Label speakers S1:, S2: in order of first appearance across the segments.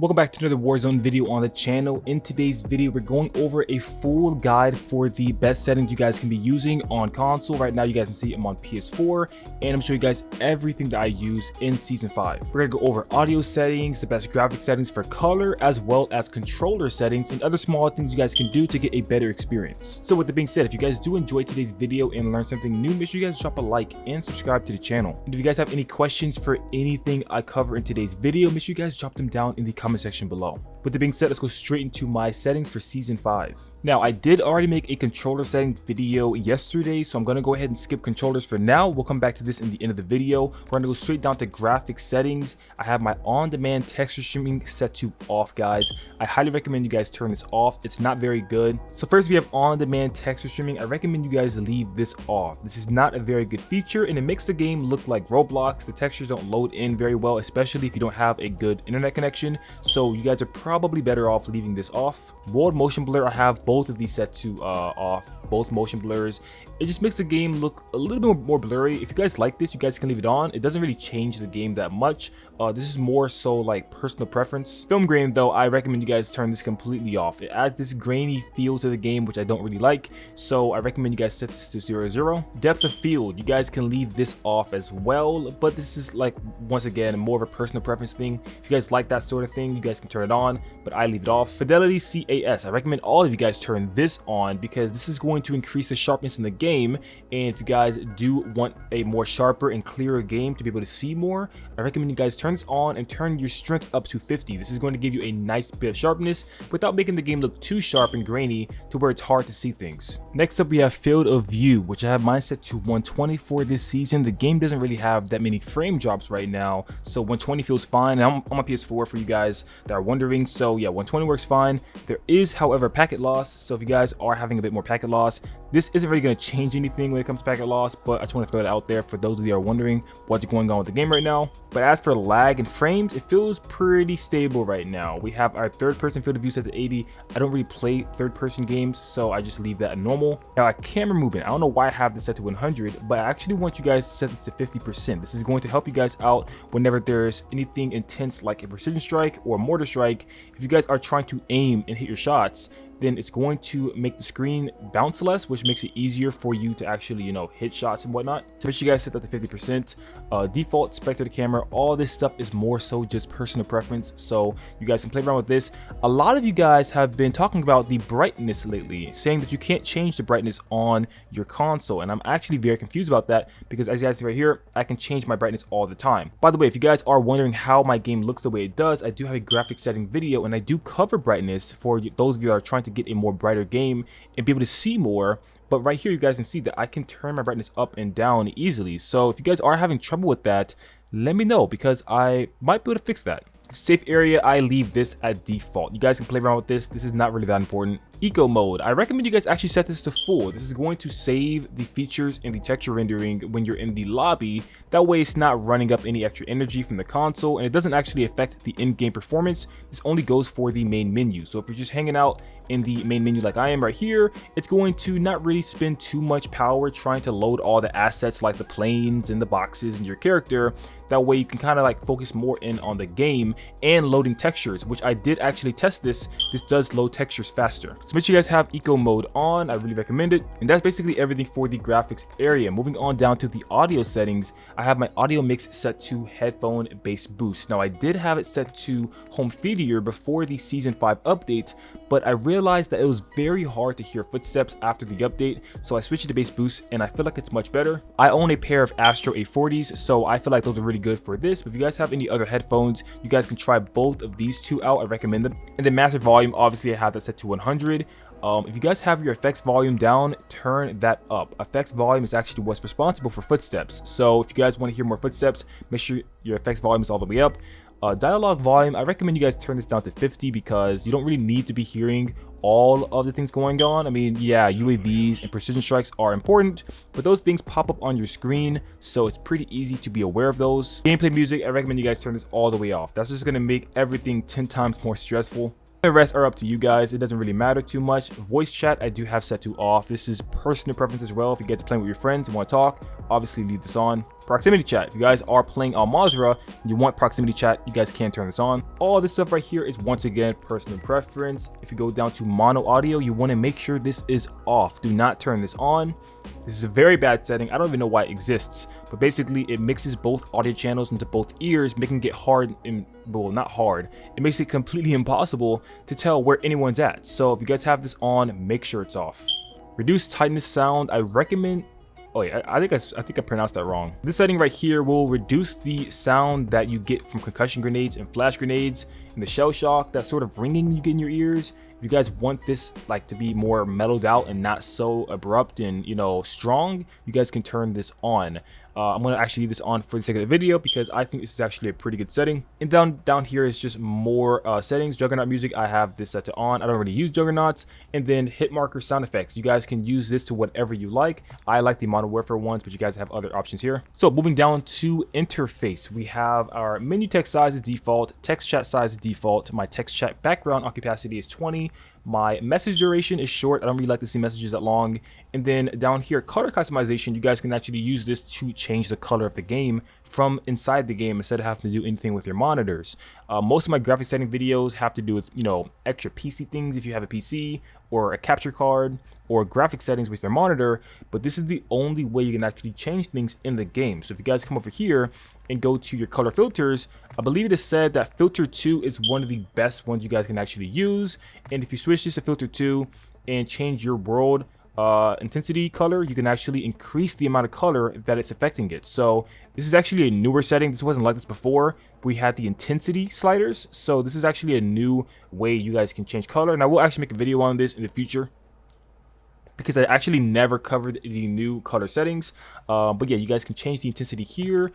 S1: Welcome back to another Warzone video on the channel. In today's video, we're going over a full guide for the best settings you guys can be using on console. Right now, you guys can see I'm on PS4, and I'm showing you guys everything that I use in Season 5. We're gonna go over audio settings, the best graphic settings for color, as well as controller settings, and other small things you guys can do to get a better experience. So with that being said, if you guys do enjoy today's video and learn something new, make sure you guys drop a like and subscribe to the channel. And if you guys have any questions for anything I cover in today's video, make sure you guys drop them down in the comment section below. With that being said, let's go straight into my settings for Season 5. Now, I did already make a controller settings video yesterday, so I'm going to go ahead and skip controllers for now. We'll come back to this in the end of the video. We're going to go straight down to graphic settings. I have my on-demand texture streaming set to off, guys. I highly recommend you guys turn this off. It's not very good. So first, we have on-demand texture streaming. I recommend you guys leave this off. This is not a very good feature, and it makes the game look like Roblox. The textures don't load in very well, especially if you don't have a good internet connection. So you guys are probably better off leaving this off. World motion blur, I have both of these set to off, both motion blurs. It just makes the game look a little bit more blurry. If you guys like this, you guys can leave it on. It doesn't really change the game that much. This is more so like personal preference. Film grain though, I recommend you guys turn this completely off. It adds this grainy feel to the game, which I don't really like. So I recommend you guys set this to 0. Depth of field, you guys can leave this off as well, but this is like, once again, more of a personal preference thing. If you guys like that sort of thing, you guys can turn it on, but I leave it off. Fidelity CAS, I recommend all of you guys turn this on because this is going to increase the sharpness in the game. And if you guys do want a more sharper and clearer game to be able to see more, I recommend you guys turn this on and turn your strength up to 50. This is going to give you a nice bit of sharpness without making the game look too sharp and grainy to where it's hard to see things. Next up, we have field of view, which I have mine set to 120 for this season. The game doesn't really have that many frame drops right now, so 120 feels fine. And I'm on PS4 for you guys that are wondering. So yeah, 120 works fine. There is, however, packet loss. So if you guys are having a bit more packet loss, this isn't really going to change anything when it comes to packet loss, but I just want to throw it out there for those of you that are wondering what's going on with the game right now. But as for lag and frames, it feels pretty stable right now. We have our third-person field of view set to 80. I don't really play third-person games, so I just leave that at normal. Now, our camera movement, I don't know why I have this set to 100, but I actually want you guys to set this to 50%. This is going to help you guys out whenever there's anything intense like a precision strike or a mortar strike. If you guys are trying to aim and hit your shots, then it's going to make the screen bounce less, which makes it easier for you to actually, hit shots and whatnot. So make sure you guys set that to 50%. Default spectator camera, all this stuff is more so just personal preference, so you guys can play around with this. A lot of you guys have been talking about the brightness lately, saying that you can't change the brightness on your console, and I'm actually very confused about that because as you guys see right here, I can change my brightness all the time. By the way, if you guys are wondering how my game looks the way it does, I do have a graphic setting video, and I do cover brightness for those of you that are trying to get a more brighter game and be able to see more. But right here, you guys can see that I can turn my brightness up and down easily. So if you guys are having trouble with that, let me know because I might be able to fix that. Safe area, I leave this at default. You guys can play around with this. This is not really that important. Eco mode, I recommend you guys actually set this to full. This is going to save the features and the texture rendering when you're in the lobby. That way it's not running up any extra energy from the console, and it doesn't actually affect the in-game performance. This only goes for the main menu. So if you're just hanging out in the main menu like I am right here, it's going to not really spend too much power trying to load all the assets like the planes and the boxes and your character. That way you can kind of like focus more in on the game and loading textures, which I did actually test this. This does load textures faster. So make sure you guys have eco mode on. I really recommend it. And that's basically everything for the graphics area. Moving on down to the audio settings, I have my audio mix set to headphone bass boost. Now I did have it set to home theater before the Season 5 update, but I realized that it was very hard to hear footsteps after the update, so I switched it to bass boost and I feel like it's much better. I own a pair of Astro A40s, so I feel like those are really good for this. But if you guys have any other headphones, you guys can try both of these two out. I recommend them. And then master volume, obviously I have that set to 100. If you guys have your effects volume down, turn that up. Effects volume is actually what's responsible for footsteps. So if you guys want to hear more footsteps, make sure your effects volume is all the way up. Dialogue volume, I recommend you guys turn this down to 50 because you don't really need to be hearing all of the things going on. I mean, yeah, UAVs and precision strikes are important, but those things pop up on your screen, so it's pretty easy to be aware of those. Gameplay music, I recommend you guys turn this all the way off. That's just going to make everything 10 times more stressful. The rest are up to you guys. It doesn't really matter too much. Voice chat, I do have set to off. This is personal preference as well. If you get to play with your friends and want to talk, obviously leave this on. Proximity chat. If you guys are playing Al Mazrah and you want proximity chat, you guys can turn this on. All this stuff right here is once again personal preference. If you go down to mono audio, you want to make sure this is off. Do not turn this on. This is a very bad setting. I don't even know why it exists, but basically it mixes both audio channels into both ears, making it hard and, well, not hard. It makes it completely impossible to tell where anyone's at. So if you guys have this on, make sure it's off. Reduce tightness sound. I recommend. Oh yeah, I think I pronounced that wrong. This setting right here will reduce the sound that you get from concussion grenades and flash grenades and the shell shock, that sort of ringing you get in your ears. If you guys want this like to be more mellowed out and not so abrupt and, you know, strong, you guys can turn this on. I'm going to actually leave this on for the sake of the video because I think this is actually a pretty good setting. And down here is just more settings. Juggernaut music, I have this set to on. I don't really use Juggernauts. And then hit marker sound effects. You guys can use this to whatever you like. I like the Modern Warfare ones, but you guys have other options here. So moving down to interface, we have our menu text size is default, text chat size is default. My text chat background opacity is 20. My message duration is short. I don't really like to see messages that long. And then down here, color customization, you guys can actually use this to change the color of the game from inside the game instead of having to do anything with your monitors. Most of my graphic setting videos have to do with, you know, extra PC things if you have a PC or a capture card or graphic settings with your monitor, but this is the only way you can actually change things in the game. So if you guys come over here and go to your color filters, I believe it is said that filter 2 is one of the best ones you guys can actually use. And if you switch this to filter 2 and change your world intensity color, you can actually increase the amount of color that it's affecting it. So this is actually a newer setting. This wasn't like this before. We had the intensity sliders, so this is actually a new way you guys can change color. And I will actually make a video on this in the future because I actually never covered the new color settings. But yeah, you guys can change the intensity here.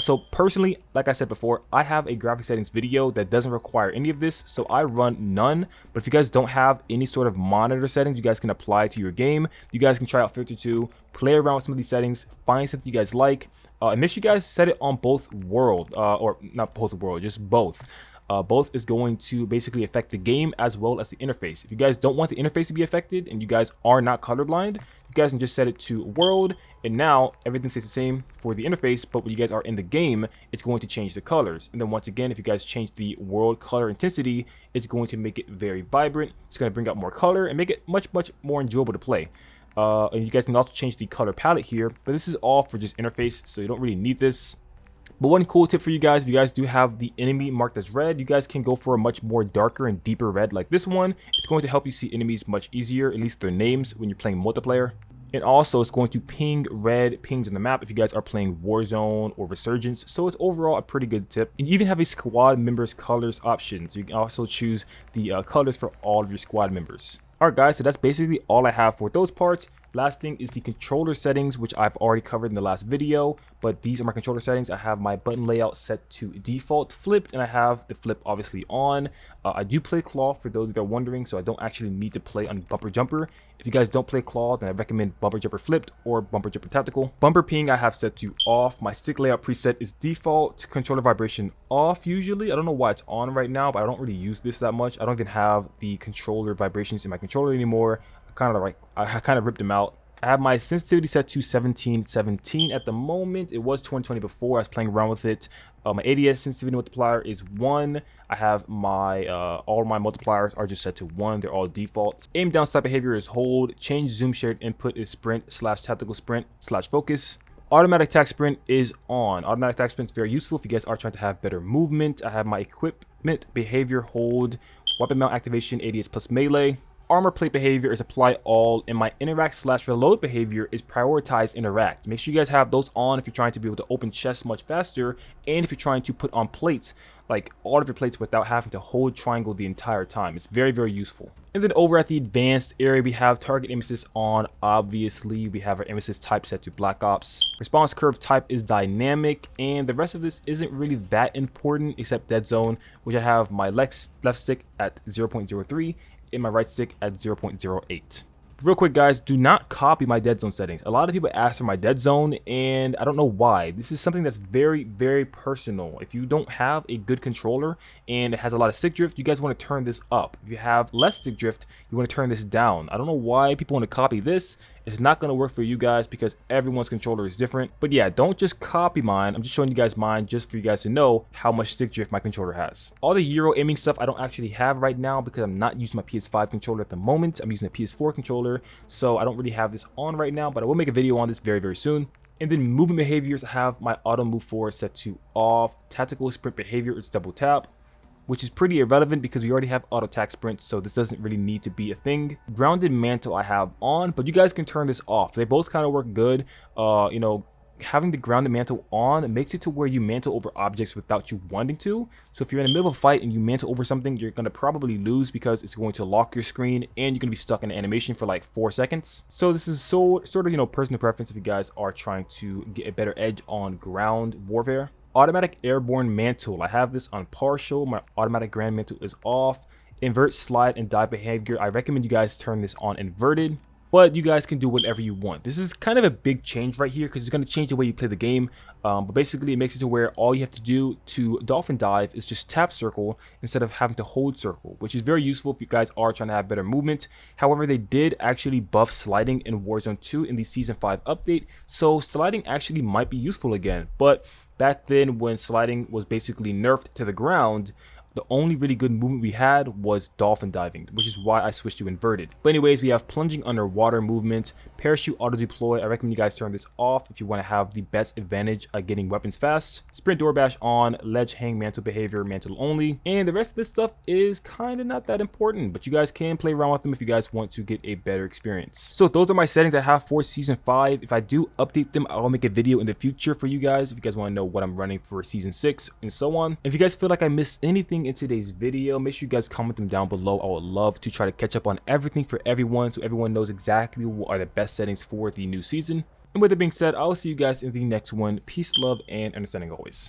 S1: So personally, like I said before, I have a graphic settings video that doesn't require any of this, so I run none. But if you guys don't have any sort of monitor settings you guys can apply to your game, you guys can try out filter 2, play around with some of these settings, find something you guys like, and make sure you guys set it on both world, or not both world, just both. Both is going to basically affect the game as well as the interface. If you guys don't want the interface to be affected and you guys are not colorblind, you guys can just set it to world, and now everything stays the same for the interface, but when you guys are in the game, it's going to change the colors. And then once again, if you guys change the world color intensity, it's going to make it very vibrant. It's going to bring out more color and make it much more enjoyable to play. And you guys can also change the color palette here, but this is all for just interface, so you don't really need this. But one cool tip for you guys, if you guys do have the enemy marked as red, you guys can go for a much more darker and deeper red like this one. It's going to help you see enemies much easier, at least their names, when you're playing multiplayer. And also it's going to ping red pings on the map if you guys are playing Warzone or Resurgence. So it's overall a pretty good tip. And you even have a squad members colors option, so you can also choose the colors for all of your squad members. Alright guys, so that's basically all I have for those parts. Last thing is the controller settings, which I've already covered in the last video, but these are my controller settings. I have my button layout set to default flipped, and I have the flip obviously on. I do play claw for those that are wondering, so I don't actually need to play on bumper jumper. If you guys don't play claw, then I recommend bumper jumper flipped or bumper jumper tactical. Bumper ping I have set to off. My stick layout preset is default. Controller vibration off usually. I don't know why it's on right now, but I don't really use this that much. I don't even have the controller vibrations in my controller anymore. I kind of ripped them out. I have my sensitivity set to 1717 at the moment. It was 2020 before. I was playing around with it. My ADS sensitivity multiplier is 1. I have my all my multipliers are just set to 1. They're all defaults. Aim down step behavior is hold. Change zoom shared input is sprint / tactical sprint / focus. Automatic attack sprint is on. Automatic attack sprint is very useful if you guys are trying to have better movement. I have my equipment behavior hold. Weapon mount activation ADS plus melee. Armor plate behavior is apply all, and my interact / reload behavior is prioritize interact. Make sure you guys have those on if you're trying to be able to open chests much faster, and if you're trying to put on plates, like all of your plates without having to hold triangle the entire time. It's very useful. And then over at the advanced area, we have target aim assist on. Obviously, we have our aim assist type set to Black Ops. Response curve type is dynamic, and the rest of this isn't really that important except dead zone, which I have my left stick at 0.03 and my right stick at 0.08. Real quick guys, do not copy my dead zone settings. A lot of people ask for my dead zone and I don't know why. This is something that's very personal. If you don't have a good controller and it has a lot of stick drift, you guys want to turn this up. If you have less stick drift, you want to turn this down. I don't know why people want to copy this It's not going to work for you guys because everyone's controller is different. But yeah, don't just copy mine. I'm just showing you guys mine just for you guys to know how much stick drift my controller has. All the Euro aiming stuff I don't actually have right now because I'm not using my PS5 controller at the moment. I'm using a PS4 controller, so I don't really have this on right now, but I will make a video on this very, very soon. And then movement behaviors, I have my auto move forward set to off. Tactical sprint behavior is double tap, which is pretty irrelevant because we already have auto attack sprint, so this doesn't really need to be a thing. Grounded mantle I have on, but you guys can turn this off. They both kind of work good. You know, having the grounded mantle on makes it to where you mantle over objects without you wanting to. So if you're in the middle of a fight and you mantle over something, you're going to probably lose because it's going to lock your screen and you're going to be stuck in an animation for like 4 seconds. So this is sort of, you know, personal preference if you guys are trying to get a better edge on ground warfare. Automatic airborne mantle, I have this on partial. My automatic grand mantle is off. Invert, slide, and dive behavior, I recommend you guys turn this on inverted, but you guys can do whatever you want. This is kind of a big change right here because it's going to change the way you play the game. But basically it makes it to where all you have to do to dolphin dive is just tap circle instead of having to hold circle, which is very useful if you guys are trying to have better movement. However, they did actually buff sliding in Warzone 2 in the Season 5 update, so sliding actually might be useful again. But back then when sliding was basically nerfed to the ground, the only really good movement we had was dolphin diving, which is why I switched to inverted. But anyways, we have plunging underwater movement, parachute auto deploy. I recommend you guys turn this off if you want to have the best advantage at getting weapons fast. Sprint door bash on, ledge hang mantle behavior, mantle only. And the rest of this stuff is kind of not that important, but you guys can play around with them if you guys want to get a better experience. So those are my settings I have for Season 5. If I do update them, I'll make a video in the future for you guys if you guys want to know what I'm running for Season 6 and so on. If you guys feel like I missed anything in today's video, make sure you guys comment them down below. I would love to try to catch up on everything for everyone so everyone knows exactly what are the best settings for the new season. And with that being said, I'll see you guys in the next one. Peace, love, and understanding always.